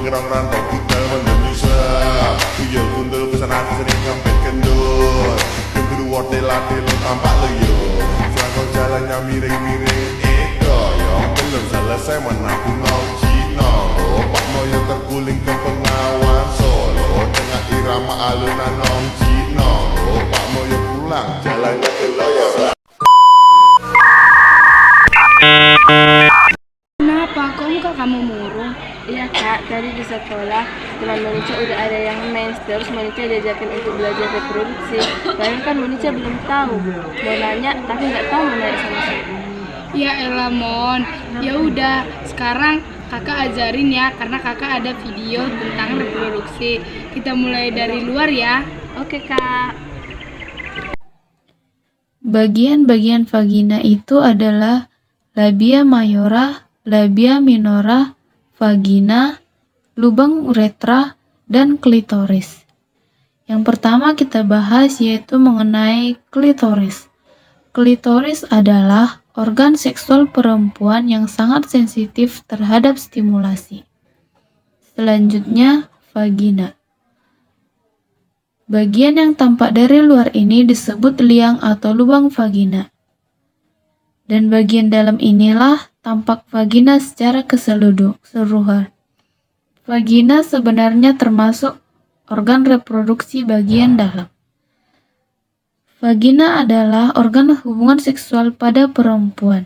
orang rantau tinggal Indonesia. Tuyul gundul pesan aku sering sampai kendor. Kedua tela-telo tampak loyo. Selangkau jalannya miring-miring yang belum selesai menabung mau Cino. Pak Moyo terguling ke Pengawan Solo. Tengah irama alunan nom Cino. Pak Moyo pulang jalannya ke Loyo. Kenapa? Kok muka kamu murung? Iya kak, tadi di sekolah teman Monica udah ada yang mens, terus Monica diajakin untuk belajar reproduksi. Padahal kan Monica belum tahu. Mau nanya, tapi nggak tahu mau nanya sama siapa. Ya elah Mon, ya udah sekarang kakak ajarin ya, karena kakak ada video tentang reproduksi. Kita mulai dari luar ya. Oke kak. Bagian-bagian vagina itu adalah labia mayora, labia minora, vagina, lubang uretra, dan klitoris. Yang pertama kita bahas yaitu mengenai klitoris. Klitoris adalah organ seksual perempuan yang sangat sensitif terhadap stimulasi. Selanjutnya, vagina. Bagian yang tampak dari luar ini disebut liang atau lubang vagina. Dan bagian dalam inilah tampak vagina secara keseluruhan. Vagina sebenarnya termasuk organ reproduksi bagian dalam. Vagina adalah organ hubungan seksual pada perempuan.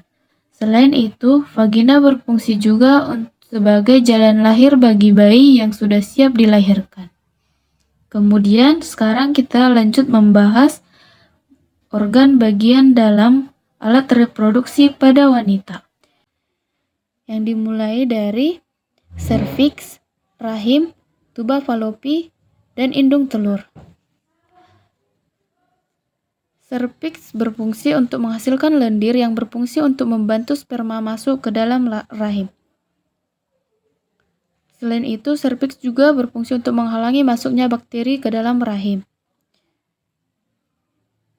Selain itu, vagina berfungsi juga sebagai jalan lahir bagi bayi yang sudah siap dilahirkan. Kemudian, sekarang kita lanjut membahas organ bagian dalam alat reproduksi pada wanita. Yang dimulai dari serviks, rahim, tuba falopi, dan indung telur. Serviks berfungsi untuk menghasilkan lendir yang berfungsi untuk membantu sperma masuk ke dalam rahim. Selain itu, serviks juga berfungsi untuk menghalangi masuknya bakteri ke dalam rahim.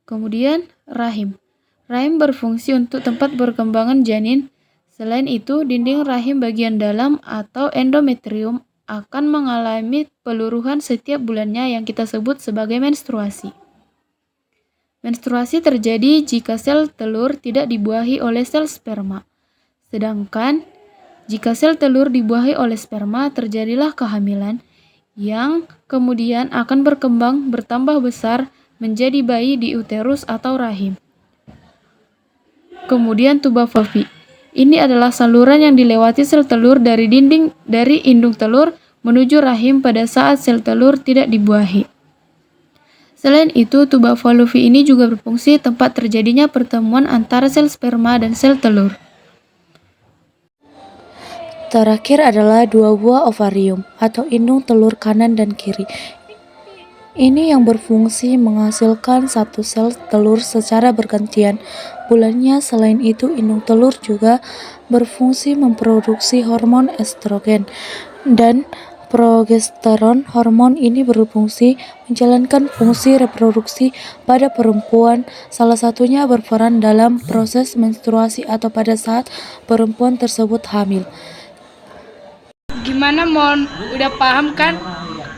Kemudian, rahim. Rahim berfungsi untuk tempat perkembangan janin. Selain itu, dinding rahim bagian dalam atau endometrium akan mengalami peluruhan setiap bulannya yang kita sebut sebagai menstruasi. Menstruasi terjadi jika sel telur tidak dibuahi oleh sel sperma. Sedangkan, jika sel telur dibuahi oleh sperma, terjadilah kehamilan yang kemudian akan berkembang bertambah besar menjadi bayi di uterus atau rahim. Kemudian tuba falopi. Ini adalah saluran yang dilewati sel telur dari indung telur menuju rahim pada saat sel telur tidak dibuahi. Selain itu, tuba falopi ini juga berfungsi tempat terjadinya pertemuan antara sel sperma dan sel telur. Terakhir adalah dua buah ovarium atau indung telur kanan dan kiri. Ini yang berfungsi menghasilkan satu sel telur secara bergantian bulannya. Selain itu, indung telur juga berfungsi memproduksi hormon estrogen dan progesteron. Hormon ini berfungsi menjalankan fungsi reproduksi pada perempuan. Salah satunya berperan dalam proses menstruasi atau pada saat perempuan tersebut hamil. Gimana Mon? Udah paham kan?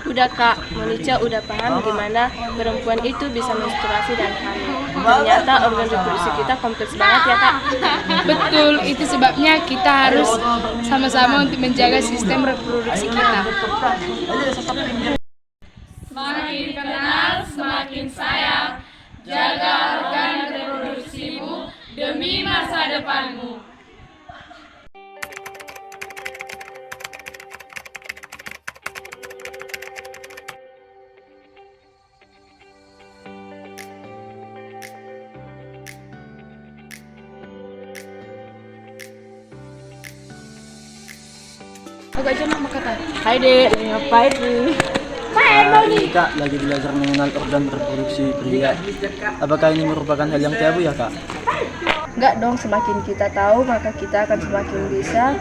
Udah kak, Monica udah paham gimana perempuan itu bisa menstruasi dan hamil. Ternyata organ reproduksi kita kompleks banget ya kak. Betul, itu sebabnya kita harus sama-sama untuk menjaga sistem reproduksi kita. Semakin kenal, semakin sayang. Jaga organ reproduksimu demi masa depanmu. Agak jenak kata. Hai dek, ngapain nih? Kak lagi belajar mengenal organ reproduksi pria. Apakah ini merupakan hal yang tabu ya kak? Enggak dong, semakin kita tahu maka kita akan semakin bisa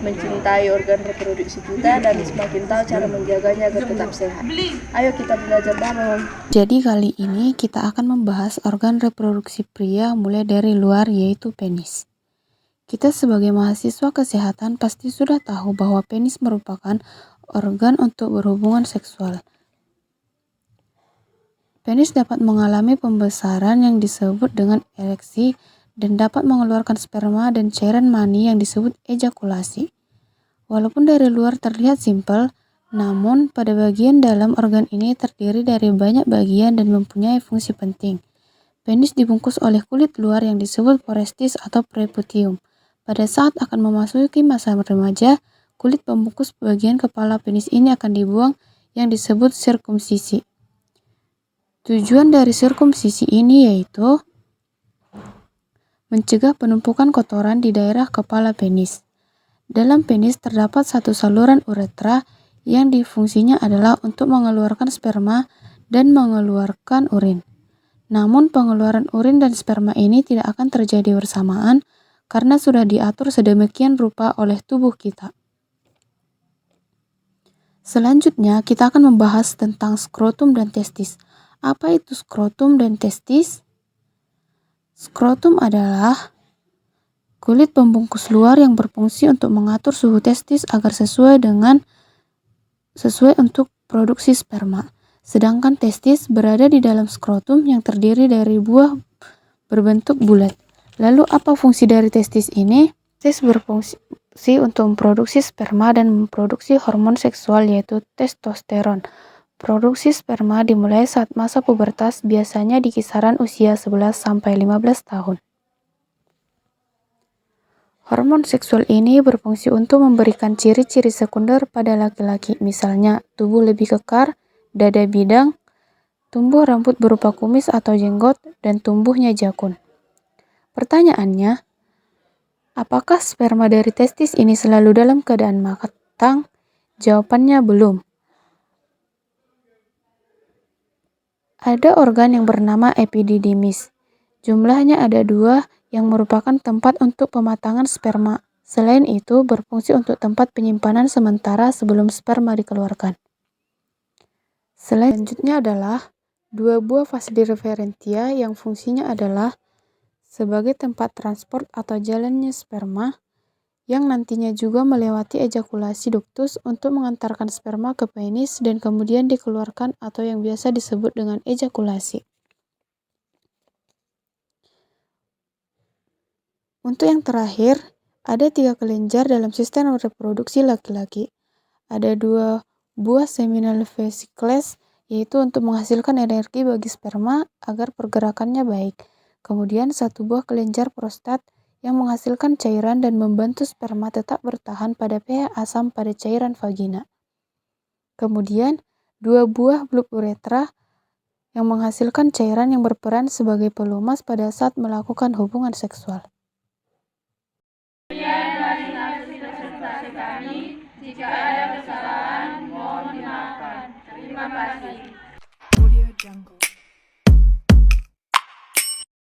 mencintai organ reproduksi kita dan semakin tahu cara menjaganya agar tetap sehat. Ayo kita belajar bareng. Jadi kali ini kita akan membahas organ reproduksi pria mulai dari luar yaitu penis. Kita sebagai mahasiswa kesehatan pasti sudah tahu bahwa penis merupakan organ untuk berhubungan seksual. Penis dapat mengalami pembesaran yang disebut dengan ereksi dan dapat mengeluarkan sperma dan cairan mani yang disebut ejakulasi. Walaupun dari luar terlihat simpel, namun pada bagian dalam organ ini terdiri dari banyak bagian dan mempunyai fungsi penting. Penis dibungkus oleh kulit luar yang disebut forestis atau preputium. Pada saat akan memasuki masa remaja, kulit pembungkus bagian kepala penis ini akan dibuang yang disebut sirkumsisi. Tujuan dari sirkumsisi ini yaitu mencegah penumpukan kotoran di daerah kepala penis. Dalam penis terdapat satu saluran uretra yang fungsinya adalah untuk mengeluarkan sperma dan mengeluarkan urin. Namun pengeluaran urin dan sperma ini tidak akan terjadi bersamaan karena sudah diatur sedemikian rupa oleh tubuh kita. Selanjutnya kita akan membahas tentang skrotum dan testis. Apa itu skrotum dan testis? Skrotum adalah kulit pembungkus luar yang berfungsi untuk mengatur suhu testis agar sesuai untuk produksi sperma. Sedangkan testis berada di dalam skrotum yang terdiri dari buah berbentuk bulat. Lalu apa fungsi dari testis ini? Testis berfungsi untuk memproduksi sperma dan memproduksi hormon seksual yaitu testosteron. Produksi sperma dimulai saat masa pubertas, biasanya di kisaran usia 11 sampai 15 tahun. Hormon seksual ini berfungsi untuk memberikan ciri-ciri sekunder pada laki-laki, misalnya tubuh lebih kekar, dada bidang, tumbuh rambut berupa kumis atau jenggot, dan tumbuhnya jakun. Pertanyaannya, apakah sperma dari testis ini selalu dalam keadaan matang? Jawabannya belum. Ada organ yang bernama epididymis. Jumlahnya ada 2 yang merupakan tempat untuk pematangan sperma. Selain itu, berfungsi untuk tempat penyimpanan sementara sebelum sperma dikeluarkan. Selanjutnya adalah 2 buah vas deferentia yang fungsinya adalah sebagai tempat transport atau jalannya sperma yang nantinya juga melewati ejakulasi ductus untuk mengantarkan sperma ke penis dan kemudian dikeluarkan atau yang biasa disebut dengan ejakulasi. Untuk yang terakhir, ada 3 kelenjar dalam sistem reproduksi laki-laki. Ada 2 buah seminal vesicles, yaitu untuk menghasilkan energi bagi sperma agar pergerakannya baik. Kemudian 1 buah kelenjar prostat yang menghasilkan cairan dan membantu sperma tetap bertahan pada pH asam pada cairan vagina. Kemudian 2 buah bulb uretra yang menghasilkan cairan yang berperan sebagai pelumas pada saat melakukan hubungan seksual. Jika ada kesalahan, mohon dimaafkan. Terima kasih. Audio Jungle.